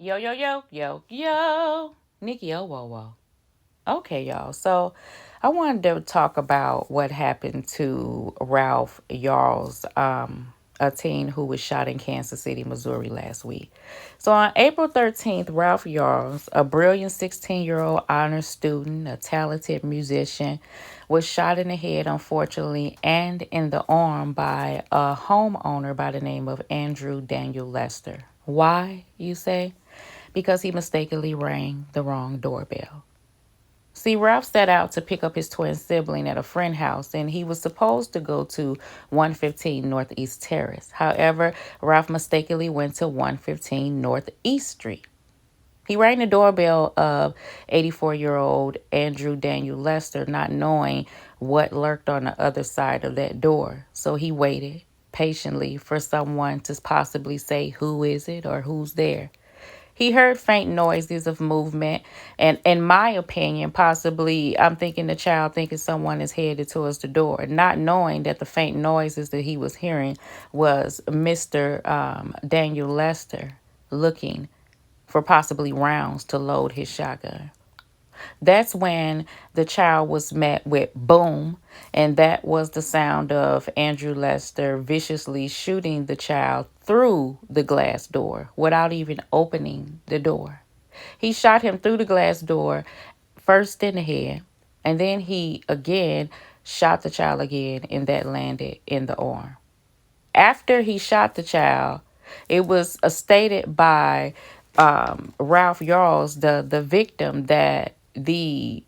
Yo, yo, yo, yo, yo. Nikki Owowo. Okay, y'all. So I wanted to talk about what happened to Ralph Yarl's, a teen who was shot in Kansas City, Missouri last week. So on April 13th, Ralph Yarls, a brilliant 16-year-old honor student, a talented musician, was shot in the head, unfortunately, and in the arm by a homeowner by the name of Andrew Daniel Lester. Why, you say? Because he mistakenly rang the wrong doorbell. See, Ralph set out to pick up his twin sibling at a friend house, and he was supposed to go to 115 Northeast Terrace. However, Ralph mistakenly went to 115 Northeast Street. He rang the doorbell of 84-year-old Andrew Daniel Lester, not knowing what lurked on the other side of that door. So he waited patiently for someone to possibly say, "Who is it?" or "Who's there?" He heard faint noises of movement, and in my opinion, possibly I'm thinking the child thinking someone is headed towards the door, not knowing that the faint noises that he was hearing was Mr. Daniel Lester looking for possibly rounds to load his shotgun. That's when the child was met with boom, and that was the sound of Andrew Lester viciously shooting the child through the glass door without even opening the door. He shot him through the glass door, first in the head, and then he again shot the child again, and that landed in the arm. After he shot the child, it was stated by Ralph Yarls, the victim, that the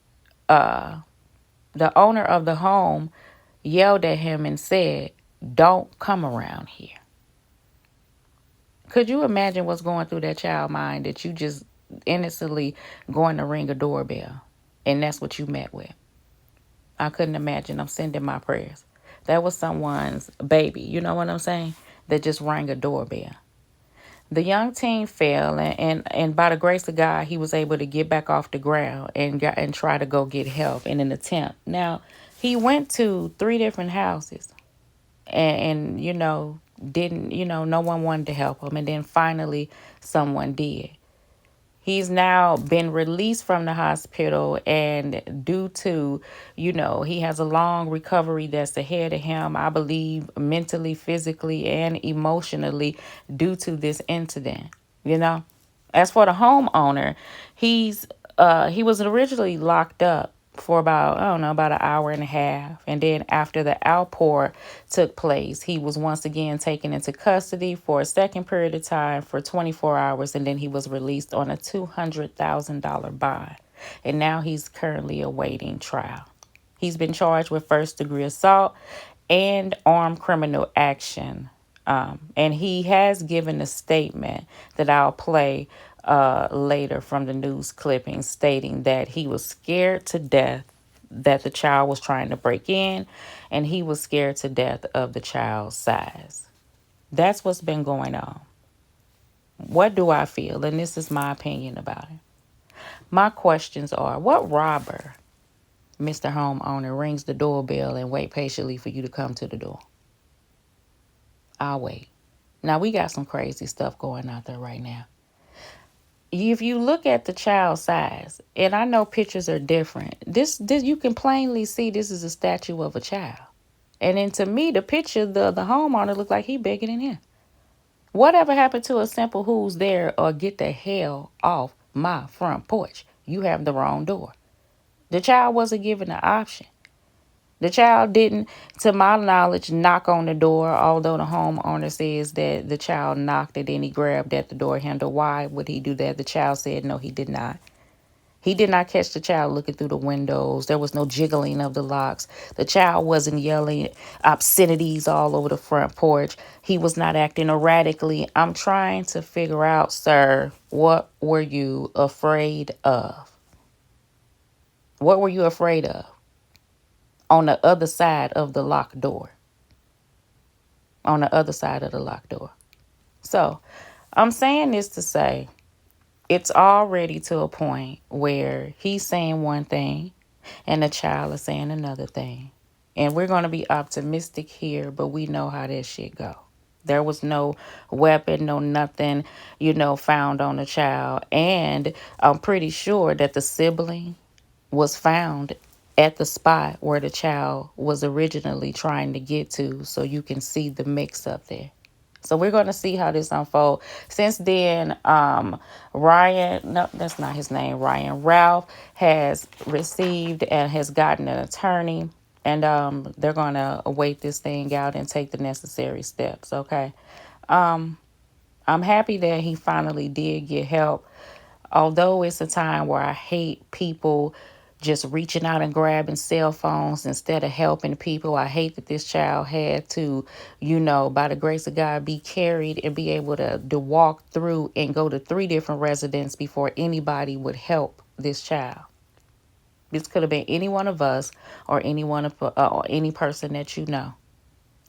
owner of the home yelled at him and said, "Don't come around here." Could you imagine what's going through that child mind that you just innocently going to ring a doorbell and that's what you met with? I couldn't imagine. I'm sending my prayers. That was someone's baby. You know what I'm saying? That just rang a doorbell. The young teen fell, and by the grace of God, he was able to get back off the ground and try to go get help in an attempt. Now, he went to three different houses, and didn't no one wanted to help him, and then finally someone did. He's now been released from the hospital, and due to, he has a long recovery that's ahead of him, I believe, mentally, physically, and emotionally, due to this incident. You know, as for the homeowner, he was originally locked up for about, I don't know, about an hour and a half. And then after the outpour took place, he was once again taken into custody for a second period of time for 24 hours. And then he was released on a $200,000 bond. And now he's currently awaiting trial. He's been charged with first degree assault and armed criminal action. And he has given a statement that I'll play later from the news clipping, stating that he was scared to death that the child was trying to break in, and he was scared to death of the child's size. That's what's been going on. What do I feel? And this is my opinion about it. My questions are, what robber, Mr. Homeowner, rings the doorbell and wait patiently for you to come to the door? I'll wait. Now, we got some crazy stuff going out there right now. If you look at the child size, and I know pictures are different, this you can plainly see this is a statue of a child. And then to me, the picture, the homeowner looked like he bigger than him. Whatever happened to a simple "who's there" or "get the hell off my front porch"? You have the wrong door. The child wasn't given the option. The child didn't, to my knowledge, knock on the door, although the homeowner says that the child knocked and then he grabbed at the door handle. Why would he do that? The child said no, he did not. He did not catch the child looking through the windows. There was no jiggling of the locks. The child wasn't yelling obscenities all over the front porch. He was not acting erratically. I'm trying to figure out, sir, what were you afraid of? What were you afraid of on the other side of the locked door? On the other side of the locked door. So I'm saying this to say it's already to a point where he's saying one thing and the child is saying another thing. And we're going to be optimistic here, but we know how that shit go. There was no weapon, no nothing, found on the child. And I'm pretty sure that the sibling was found at the spot where the child was originally trying to get to. So you can see the mix up there. So we're going to see how this unfolds. Since then, Ryan, no, that's not his name, Ryan, Ralph has received and has gotten an attorney. And they're going to wait this thing out and take the necessary steps, okay? I'm happy that he finally did get help. Although it's a time where I hate people just reaching out and grabbing cell phones instead of helping people. I hate that this child had to, by the grace of God, be carried and be able to walk through and go to 3 different residents before anybody would help this child. This could have been any one of us or any person that you know.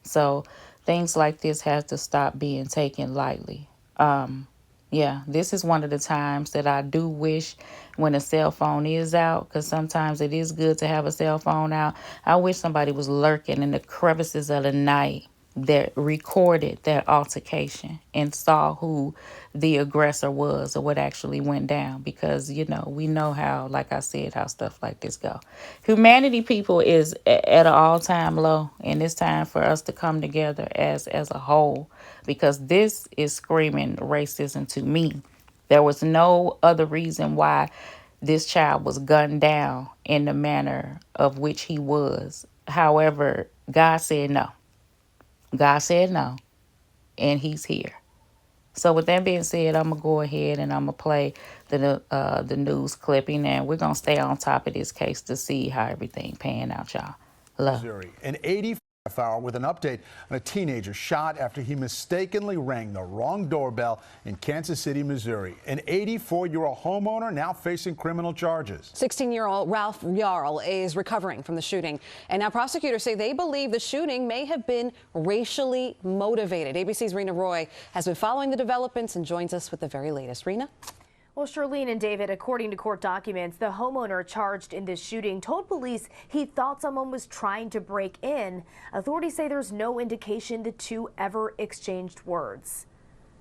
So things like this have to stop being taken lightly. Yeah, this is one of the times that I do wish when a cell phone is out, because sometimes it is good to have a cell phone out. I wish somebody was lurking in the crevices of the night that recorded that altercation and saw who the aggressor was or what actually went down, because we know how, like I said, how stuff like this go. Humanity, people, is at an all-time low, and it's time for us to come together as a whole, because this is screaming racism to me. There was no other reason why this child was gunned down in the manner of which he was. However, God said no. God said no, and he's here. So with that being said, I'm going to go ahead and I'm going to play the news clipping, and we're going to stay on top of this case to see how everything pan out, y'all. Love. Missouri. An 85-hour with an update on a teenager shot after he mistakenly rang the wrong doorbell in Kansas City, Missouri. An 84-year-old homeowner now facing criminal charges. 16-year-old Ralph Yarl is recovering from the shooting. And now prosecutors say they believe the shooting may have been racially motivated. ABC's Rena Roy has been following the developments and joins us with the very latest. Rena? Well, Charlene and David, according to court documents, the homeowner charged in this shooting told police he thought someone was trying to break in. Authorities say there's no indication the two ever exchanged words.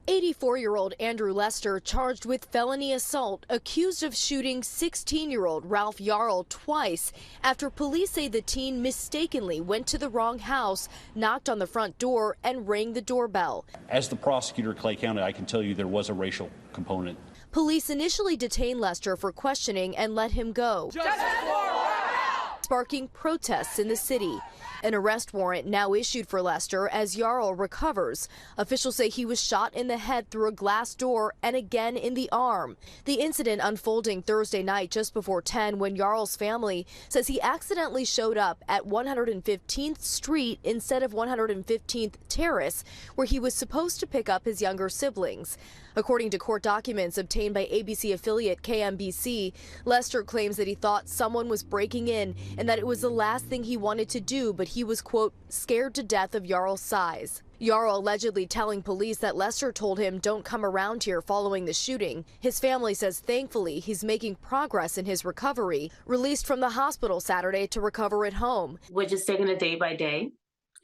84-year-old Andrew Lester charged with felony assault, accused of shooting 16-year-old Ralph Yarl twice after police say the teen mistakenly went to the wrong house, knocked on the front door, and rang the doorbell. As the prosecutor in Clay County, I can tell you there was a racial component. Police initially detained Lester for questioning and let him go, sparking protests in the city. An arrest warrant now issued for Lester as Yarl recovers. Officials say he was shot in the head through a glass door and again in the arm. The incident unfolding Thursday night just before 10 when Yarl's family says he accidentally showed up at 115th Street instead of 115th Terrace, where he was supposed to pick up his younger siblings. According to court documents obtained by ABC affiliate KMBC, Lester claims that he thought someone was breaking in and that it was the last thing he wanted to do, but he was, quote, scared to death of Yarl's size. Yarl allegedly telling police that Lester told him don't come around here following the shooting. His family says thankfully he's making progress in his recovery, released from the hospital Saturday to recover at home. We're just taking it day by day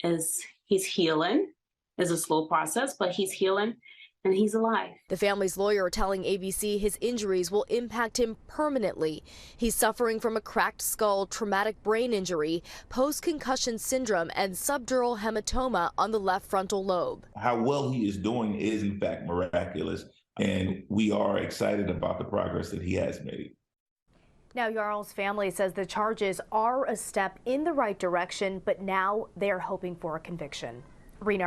as he's healing. It's a slow process, but he's healing. And he's alive. The family's lawyer telling ABC his injuries will impact him permanently. He's suffering from a cracked skull, traumatic brain injury, post-concussion syndrome, and subdural hematoma on the left frontal lobe. How well he is doing is, in fact, miraculous, and we are excited about the progress that he has made. Now, Yarl's family says the charges are a step in the right direction, but now they're hoping for a conviction. Rena.